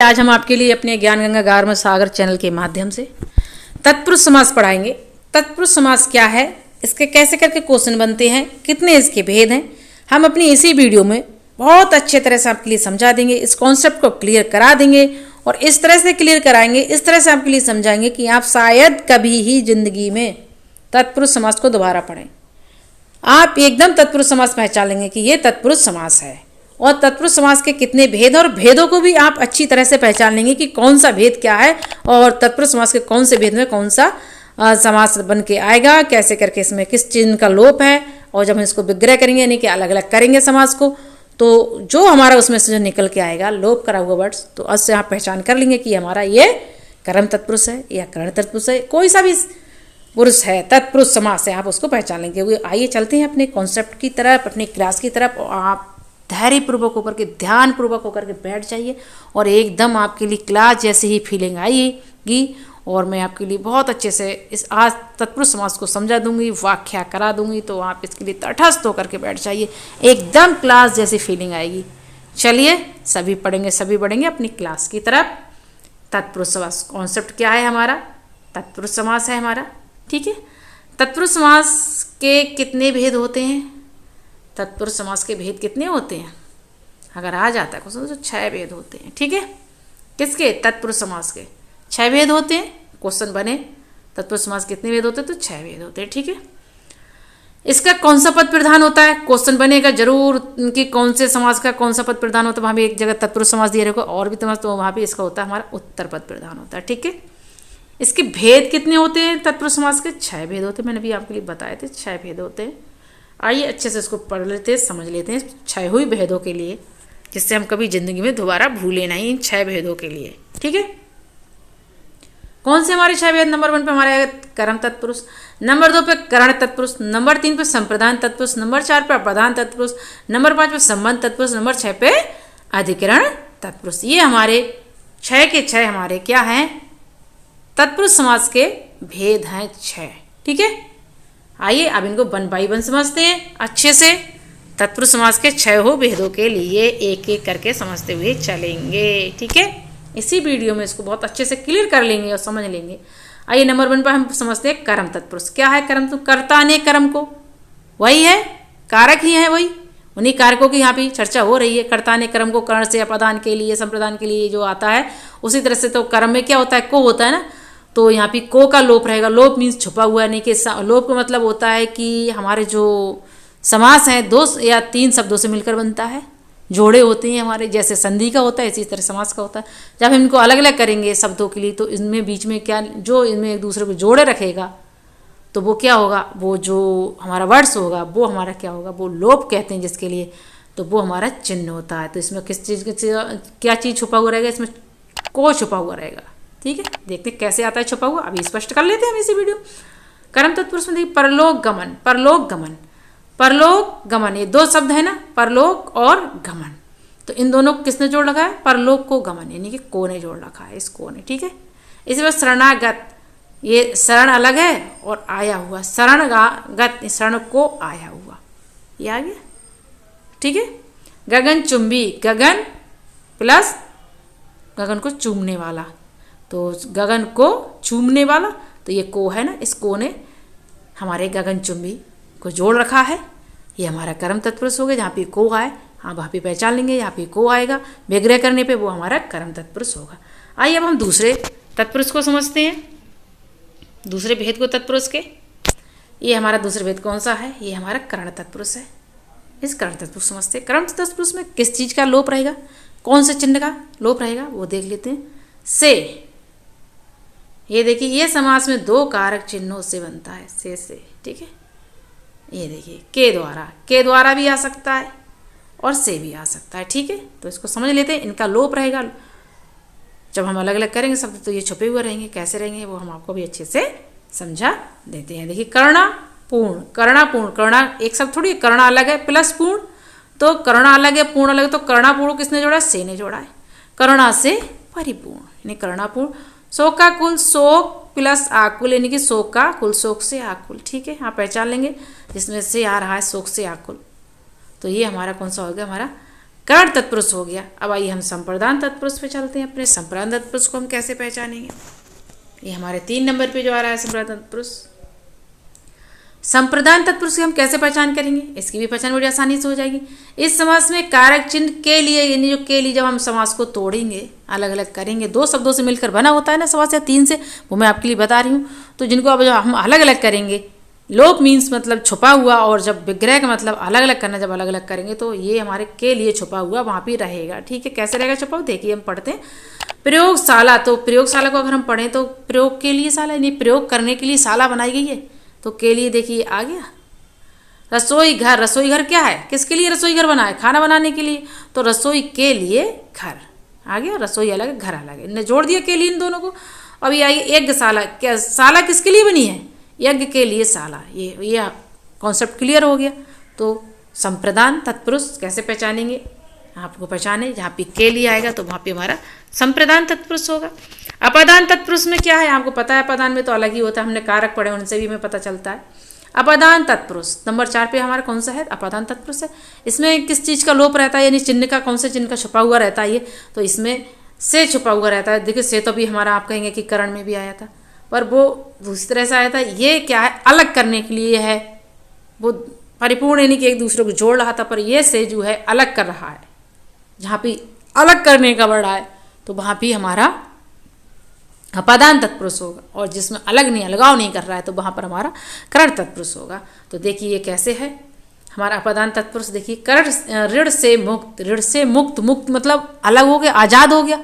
आज हम आपके लिए अपने ज्ञान गंगा गार्म सागर चैनल के माध्यम से तत्पुरुष समास पढ़ाएंगे। तत्पुरुष समास क्या है, इसके कैसे करके क्वेश्चन बनते हैं, कितने इसके भेद हैं, हम अपनी इसी वीडियो में बहुत अच्छे तरह से आपके लिए समझा देंगे। इस कॉन्सेप्ट को क्लियर करा देंगे और इस तरह से क्लियर कराएंगे, इस तरह से आपके लिए समझाएंगे कि आप शायद कभी ही जिंदगी में तत्पुरुष समास को दोबारा पढ़ें। आप एकदम तत्पुरुष समास पहचान लेंगे कि ये तत्पुरुष समास है और तत्पुरुष समास के कितने भेद और भेदों को भी आप अच्छी तरह से पहचान लेंगे कि कौन सा भेद क्या है और तत्पुरुष समास के कौन से भेद में कौन सा समास बन के आएगा, कैसे करके इसमें किस चिन्ह का लोप है। और जब हम इसको विग्रह करेंगे यानी कि अलग अलग करेंगे समास को, तो जो हमारा उसमें से जो निकल के आएगा लोप करा हुआ वर्ड्स, तो उससे आप पहचान कर लेंगे कि हमारा ये कर्म तत्पुरुष है या करण तत्पुरुष है, कोई सा भी पुरुष है, तत्पुरुष समास है, आप उसको पहचान लेंगे। आइए चलते हैं अपने कॉन्सेप्ट की तरफ, अपनी क्लास की तरफ। आप धैर्यपूर्वक होकर के, ध्यान पूर्वक होकर के बैठ जाइए और एकदम आपके लिए क्लास जैसे ही फीलिंग आएगी और मैं आपके लिए बहुत अच्छे से इस आज तत्पुरुष समास को समझा दूंगी, व्याख्या करा दूंगी, तो आप इसके लिए तटस्थ होकर के बैठ जाइए, एकदम क्लास जैसी फीलिंग आएगी। चलिए सभी पढ़ेंगे, सभी बढ़ेंगे अपनी क्लास की तरफ। तत्पुरुष समास कॉन्सेप्ट क्या है हमारा, तत्पुरुष समास है हमारा, ठीक है। तत्पुरुष समास के कितने भेद होते हैं, तत्पुरुष समास के भेद कितने होते हैं, अगर आ जाता है क्वेश्चन तो 6 भेद होते हैं, ठीक है। किसके, तत्पुरुष समास के 6 भेद होते हैं। क्वेश्चन बने तत्पुरुष समास कितने भेद होते हैं, तो 6 भेद होते हैं, ठीक है। इसका कौन सा पद प्रधान होता है, क्वेश्चन बनेगा जरूर कि कौन से समास का कौन सा पद प्रधान होता है। वहाँ भी एक जगह तत्पुरुष समास दिया रहेगा और भी समास, तो वहाँ भी इसका होता है हमारा उत्तर पद प्रधान होता है, ठीक है। इसके भेद कितने होते हैं तत्पुरुष समास के, 6 भेद होते हैं। मैंने भी आपके लिए बताए थे 6 भेद होते हैं। आइए अच्छे से इसको पढ़ लेते हैं, समझ लेते हैं 6 हुई भेदों के लिए, जिससे हम कभी जिंदगी में दोबारा भूले नहीं इन 6 भेदों के लिए, ठीक है। कौन से हमारे 6 भेद, नंबर 1 पे हमारे कर्म तत्पुरुष, नंबर 2 पे करण तत्पुरुष, नंबर 3 पे संप्रदान तत्पुरुष, नंबर 4 पे अप्रधान तत्पुरुष, नंबर 5 पे संबंध तत्पुरुष, नंबर 6 पे अधिकरण तत्पुरुष। ये हमारे 6 के 6 हमारे क्या हैं, तत्पुरुष समास के भेद हैं 6, ठीक है। आइए अब इनको 1 बाय 1 समझते हैं अच्छे से। तत्पुरुष समास के 6 भेदों के लिए एक एक करके समझते हुए चलेंगे, ठीक है। इसी वीडियो में इसको बहुत अच्छे से क्लियर कर लेंगे और समझ लेंगे। आइए नंबर 1 पर हम समझते हैं कर्म तत्पुरुष। क्या है कर्म, तो कर्ता ने कर्म को, वही है, कारक ही है वही, उन्हीं कारकों की यहाँ पे चर्चा हो रही है। कर्ता ने कर्म को कर्ण से अपादान के लिए, संप्रदान के लिए जो आता है, उसी तरह से तो कर्म में क्या होता है, को होता है ना, तो यहाँ पे को का लोप रहेगा। लोप मीन्स छुपा हुआ, नहीं कि लोप का मतलब होता है कि हमारे जो समास हैं 2 या 3 शब्दों से मिलकर बनता है, जोड़े होते हैं हमारे, जैसे संधि का होता है इसी तरह समास का होता है। जब हम इनको अलग अलग करेंगे शब्दों के लिए, तो इनमें बीच में क्या, जो इनमें एक दूसरे को जोड़े रखेगा, तो वो क्या होगा, वो जो हमारा वर्ड्स होगा वो हमारा क्या होगा, वो लोप कहते हैं जिसके लिए, तो वो हमारा चिन्ह होता है। तो इसमें किस चीज़ क्या चीज़ छुपा हुआ रहेगा, इसमें को छुपा हुआ रहेगा, ठीक है। देखते कैसे आता है छुपा हुआ, अभी स्पष्ट कर लेते हैं हम इसी वीडियो। कर्म तत्पुरुष में देखिए, परलोक गमन, परलोक गमन, परलोक गमन, ये 2 शब्द है ना, परलोक और गमन, तो इन दोनों को किसने जोड़ रखा है, परलोक को गमन यानी कि को ने जोड़ रखा है, इस को ने, ठीक है। इसी बार शरणागत, ये शरण अलग है और आया हुआ, शरणगत शरण को आया हुआ, ये आ गया, ठीक है। गगन चुंबी, गगन प्लस गगन को चूमने वाला, तो गगन को चूमने वाला, तो ये को है ना, इस को ने हमारे गगन चुंबी को जोड़ रखा है, ये हमारा कर्म तत्पुरुष हो गया। जहाँ पे को आए, हाँ वहाँ पे पहचान लेंगे, यहाँ पे को आएगा, विग्रह करने पे वो हमारा कर्म तत्पुरुष होगा। आइए अब हम दूसरे तत्पुरुष को समझते हैं, दूसरे भेद को तत्पुरुष के। ये हमारा दूसरा भेद कौन सा है, ये हमारा करण तत्पुरुष है। इस करण तत्पुरुष समझते हैं। करण तत्पुरुष में किस चीज़ का लोप रहेगा, कौन से चिन्ह का लोप रहेगा, वो देख लेते हैं। से, ये देखिए, ये समास में 2 कारक चिन्हों से बनता है, से, ठीक है। ये देखिए, के द्वारा भी आ सकता है और से भी आ सकता है, ठीक है। तो इसको समझ लेते हैं, इनका लोप रहेगा। जब हम अलग अलग करेंगे शब्द तो ये छुपे हुए रहेंगे, कैसे रहेंगे वो हम आपको भी अच्छे से समझा देते हैं। देखिए, कर्णापूर्ण, कर्णापूर्ण, कर्णा एक शब्द थोड़ी, कर्णा अलग है प्लस पूर्ण, तो कर्णा अलग है पूर्ण अलग है, तो कर्णापूर्ण किसने जोड़ा, से ने जोड़ा है। कर्णा से परिपूर्ण यानी कर्णापूर्ण। शोक का कुल, शोक प्लस आकुल यानी कि शोक का कुल, शोक से आकुल, ठीक है। आप पहचान लेंगे जिसमें से आ रहा है शोक से आकुल, तो ये हमारा कौन सा हो गया, हमारा कर्ण तत्पुरुष हो गया। अब आइए हम संप्रदान तत्पुरुष पे चलते हैं। अपने संप्रदान तत्पुरुष को हम कैसे पहचानेंगे? ये हमारे 3 नंबर पे जो आ रहा है संप्रदान तत्पुरुष। संप्रदान तत्पुरुष की हम कैसे पहचान करेंगे? इसकी भी पहचान बड़ी आसानी से हो जाएगी। इस समास में कारक चिन्ह के लिए, यानी जो के लिए जब हम समास को तोड़ेंगे, अलग अलग करेंगे, 2 शब्दों से मिलकर बना होता है ना समास, या 3 से, वो मैं आपके लिए बता रही हूँ। तो जिनको अब हम अलग अलग करेंगे, लोप मीन्स मतलब छुपा हुआ, और जब विग्रह का मतलब अलग अलग करना, जब अलग अलग करेंगे तो ये हमारे के लिए छुपा हुआ वहाँ पे रहेगा। ठीक है, कैसे रहेगा छुपा हुआ? देखिए हम पढ़ते हैं। प्रयोगशाला, तो प्रयोगशाला को अगर हम पढ़ें तो प्रयोग के लिए शाला, यानी प्रयोग करने के लिए शाला बनाई गई है, तो के लिए देखिए आ गया। रसोई घर, रसोई घर क्या है? किसके लिए रसोई घर बना है? खाना बनाने के लिए, तो रसोई के लिए घर आ गया। रसोई अलग है, घर अलग है, इन्हें जोड़ दिया के लिए इन दोनों को। अभी आइए यज्ञशाला, क्या शाला किसके लिए बनी है? यज्ञ के लिए शाला। ये कॉन्सेप्ट क्लियर हो गया। तो संप्रदान तत्पुरुष कैसे पहचानेंगे? आपको पहचाने, जहाँ पे के लिए आएगा तो वहाँ पे हमारा संप्रदान तत्पुरुष होगा। अपादान तत्पुरुष में क्या है? आपको पता है, अपादान में तो अलग ही होता है, हमने कारक पढ़े, उनसे भी हमें पता चलता है। अपादान तत्पुरुष नंबर 4 पे हमारा कौन सा है? अपादान तत्पुरुष है। इसमें किस चीज़ का लोप रहता है, यानी चिन्ह का, कौन से चिन्ह का छुपा हुआ रहता है? ये तो इसमें से छुपा हुआ रहता है। देखिए से तो भी हमारा आप कहेंगे कि करण में भी आया था, पर वो दूसरी तरह से आया था। ये क्या है? अलग करने के लिए है, वो परिपूर्ण यानी कि एक दूसरे को जोड़ रहा था, पर ये से जो है अलग कर रहा है। जहाँ पे अलग करने का वर्ड आए तो वहाँ भी हमारा अपादान तत्पुरुष होगा, और जिसमें अलग नहीं, अलगाव नहीं कर रहा है, तो वहाँ पर हमारा कर्ण तत्पुरुष होगा। तो देखिए ये कैसे है हमारा अपादान तत्पुरुष। देखिए कर्ण, ऋण से मुक्त, ऋण से मुक्त, मुक्त मतलब अलग हो गया, आज़ाद हो गया।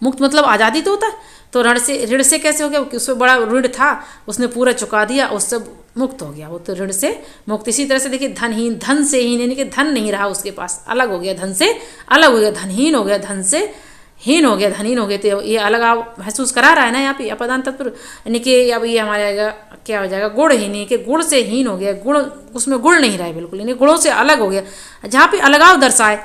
मुक्त मतलब आज़ादी तो होता है, तो ऋण से कैसे हो गया? उसमें बड़ा ऋण था, उसने पूरा चुका दिया, उससे मुक्त हो गया, वो तो ऋण से मुक्त। इसी तरह से देखिए धनहीन, धन से हीन, यानी कि धन नहीं रहा उसके पास, अलग हो गया, धन से अलग हो गया, धनहीन हो गया, धन से हीन हो गया, धनहीन हो गए। तो ये अलग आप महसूस करा रहा है ना यहाँ पे अपादान तत्पुरुष, यानी कि अब ये हमारे आएगा क्या हो जाएगा? गुणहीन, कि गुण से हीन हो गया, गुण उसमें गुण नहीं रहा है बिल्कुल, यानी गुणों से अलग हो गया। जहाँ पे अलगाव दर्शाए,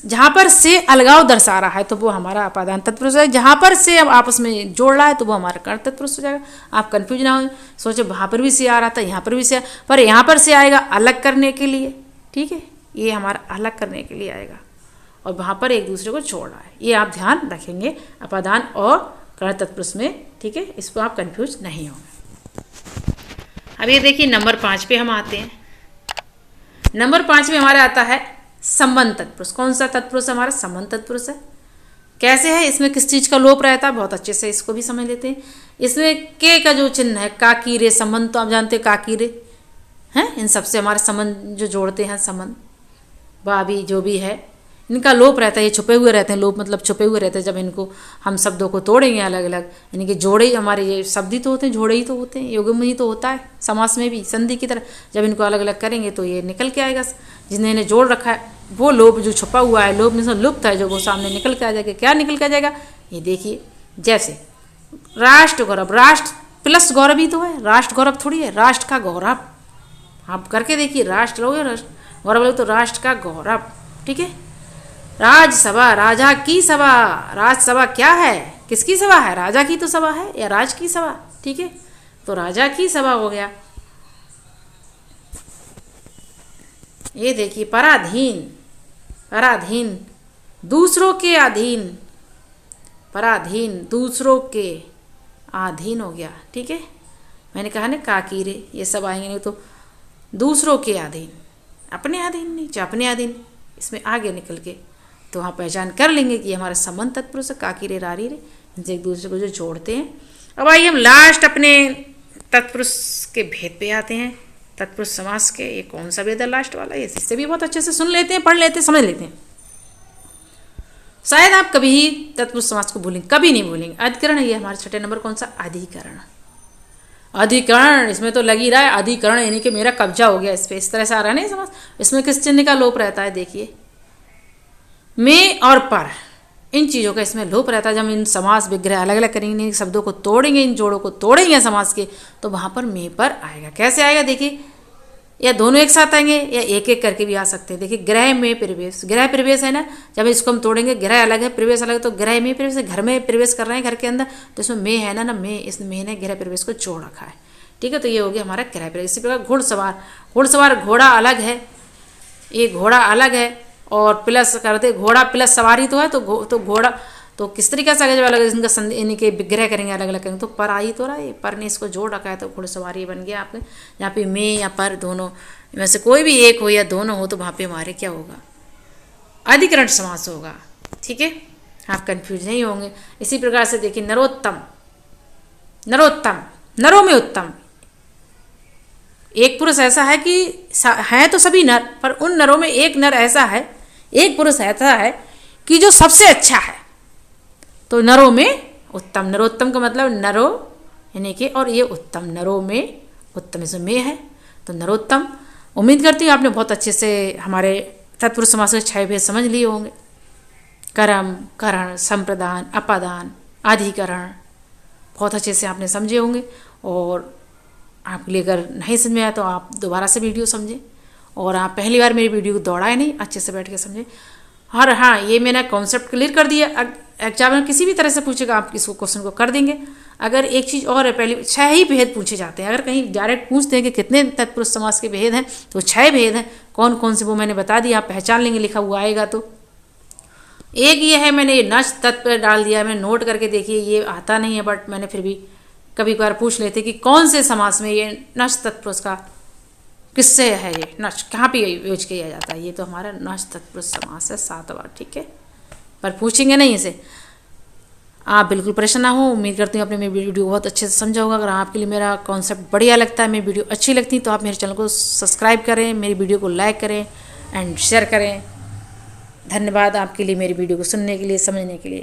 जहाँ पर से अलगाव दर्शा रहा है तो वो हमारा अपादान तत्पुरुष है। जहाँ पर से अब आपस में जोड़ रहा है तो वो हमारा कर्ण तत्पुरुष हो जाएगा। आप कंफ्यूज ना हो, सोचे वहाँ पर भी से आ रहा था, यहाँ पर भी से, पर यहाँ पर से आएगा अलग करने के लिए। ठीक है, ये हमारा अलग करने के लिए आएगा, और वहाँ पर एक दूसरे को जोड़ रहा है। ये आप ध्यान रखेंगे अपादान और कर्ण तत्पुरुष में। ठीक है, इसको आप कंफ्यूज नहीं होंगे। अब ये देखिए नंबर 5 पे हम आते हैं। नंबर 5 में हमारा आता है संबंध तत्पुरुष। कौन सा तत्पुरुष हमारा? संबंध तत्पुरुष है। कैसे है? इसमें किस चीज़ का लोप रहता है? बहुत अच्छे से इसको भी समझ लेते हैं। इसमें के का जो चिन्ह है, काकीरे संबंध, तो आप जानते हैं काकीरे हैं, इन सबसे हमारे संबंध जो जोड़ते हैं, संबंध भाभी जो भी है, इनका लोप रहता है। ये छुपे हुए रहते हैं, लोप मतलब छुपे हुए रहते हैं। जब इनको हम शब्दों को तोड़ेंगे अलग अलग, यानी कि जोड़े, हमारे ये शब्द ही तो होते हैं, जोड़े ही तो होते हैं, युग्म ही तो होता है समास में भी, संधि की तरह। जब इनको अलग अलग करेंगे तो ये निकल के आएगा। जिन्हें इन्हें जोड़ रखा है वो लोप जो छुपा हुआ है, लोप में लुप्त है जो, वो सामने निकल के आ जाएगा। क्या निकल के आ जाएगा? ये देखिए, जैसे राष्ट्र गौरव, राष्ट्र प्लस गौरव ही तो है, राष्ट्र गौरव थोड़ी है, राष्ट्र का गौरव। आप करके देखिए, राष्ट्र लोगे, गौरव लोगे तो राष्ट्र का गौरव। ठीक है, राजसभा, राजा की सभा, राजसभा क्या है? किसकी सभा है? राजा की तो सभा है, या राज की सभा। ठीक है, तो राजा की सभा हो गया। ये देखिए पराधीन, पराधीन दूसरों के अधीन, पराधीन दूसरों के अधीन हो गया। ठीक है, मैंने कहा ना काकीरे, ये सब आएंगे, नहीं तो दूसरों के अधीन, अपने अधीन नहीं, चाहे अपने अधीन, इसमें आगे निकल के तो वहाँ पहचान कर लेंगे कि हमारा संबंध तत्पुरुष है, काकीरे रारी रे, इनसे एक दूसरे को जो जोड़ते हैं। अब आइए हम लास्ट अपने तत्पुरुष के भेद पे आते हैं, तत्पुरुष समास के। ये कौन सा भेद है लास्ट वाला? ये इससे भी बहुत अच्छे से सुन लेते हैं, पढ़ लेते हैं, समझ लेते हैं। शायद आप कभी ही तत्पुरुष समास को भूलेंगे, कभी नहीं भूलेंगे। अधिकरण, ये हमारे 6ठे नंबर कौन सा? अधिकरण। अधिकरण, इसमें तो लग ही रहा है अधिकरण, यानी कि मेरा कब्जा हो गया इस पे, इस तरह से आ रहा है ना समास। इसमें किस चिन्ह का लोप रहता है? देखिए में और पर, इन चीज़ों का इसमें लोप रहता है। जब इन समास विग्रह अलग अलग करेंगे, इन शब्दों को तोड़ेंगे, इन जोड़ों को तोड़ेंगे समास के, तो वहाँ पर में पर आएगा। कैसे आएगा? देखिए, या दोनों एक साथ आएंगे या एक एक करके भी आ सकते हैं। देखिए ग्रह में प्रवेश, ग्रह प्रवेश है ना, जब इसको हम तोड़ेंगे, ग्रह अलग है प्रवेश अलग है, तो ग्रह में प्रवेश, घर में प्रवेश कर रहे हैं घर के अंदर, तो इसमें में है ना, में, इस में ने ग्रह प्रवेश को जोड़ रखा है। ठीक है, तो ये हो गया हमारा ग्रह प्रवेश। इसी प्रकार घुड़सवार, घुड़सवार घोड़ा अलग है, ये घोड़ा अलग है, और प्लस करते घोड़ा प्लस सवारी तो है, तो घोड़ा तो किस तरीके से अलग अलग इनका इनके विग्रह करेंगे, अलग अलग करेंगे, तो पर आ ही तो रहा है, पर ने इसको जोड़ रखा है तो घोड़सवारी बन गया आपके। यहाँ पे में या पर दोनों में से कोई भी एक हो या दोनों हो तो वहाँ पे हमारे क्या होगा, अधिकरण समास होगा। ठीक है, आप कंफ्यूज नहीं होंगे। इसी प्रकार से देखिए नरोत्तम, नरोत्तम नरों में उत्तम, एक पुरुष ऐसा है कि हैं तो सभी नर, पर उन नरों में एक नर ऐसा है, एक पुरुष ऐसा है कि जो सबसे अच्छा है, तो नरों में उत्तम। नरोत्तम का मतलब नरो यानी कि, और ये उत्तम, नरों में उत्तम, इसमें में है तो नरोत्तम। उम्मीद करती हूँ आपने बहुत अच्छे से हमारे तत्पुरुष समास के 6 भेद समझ लिए होंगे। कर्म, करण, संप्रदान, अपादान, अधिकरण बहुत अच्छे से आपने समझे होंगे। और आपके लिए अगर नहीं समझ में आया तो आप दोबारा से वीडियो समझें, और आप पहली बार मेरी वीडियो को दौड़ाए नहीं, अच्छे से बैठ के समझें। और हाँ, ये मैंने कॉन्सेप्ट क्लियर कर दिया। एग्जाम किसी भी तरह से पूछेगा आप इसको क्वेश्चन को कर देंगे। अगर एक चीज़ और है, पहले 6 ही भेद पूछे जाते हैं। अगर कहीं डायरेक्ट पूछते हैं कि कितने तत्पुरुष समास के भेद हैं, तो 6 भेद हैं। कौन कौन से वो मैंने बता दिया, आप पहचान लेंगे, लिखा हुआ आएगा। तो एक ये है, मैंने ये नच तत्व डाल दिया, मैंने नोट करके देखिए, ये आता नहीं है बट मैंने फिर भी कभी कभार पूछ लेते कि कौन से समास में ये नच तत्पुरुष का किससे है, ये नच कहाँ पे यूज किया जाता है। ये तो हमारा नच तत्पुरुष समास है 7 बार। ठीक है, पर पूछेंगे नहीं इसे। आप बिल्कुल परेशान ना हो। उम्मीद करती हूँ आपने मेरी वीडियो बहुत अच्छे से समझा होगा। अगर आपके लिए मेरा कॉन्सेप्ट बढ़िया लगता है, मेरी वीडियो अच्छी लगती है, तो आप मेरे चैनल को सब्सक्राइब करें, मेरी वीडियो को लाइक करें एंड शेयर करें। धन्यवाद आपके लिए मेरी वीडियो को सुनने के लिए, समझने के लिए।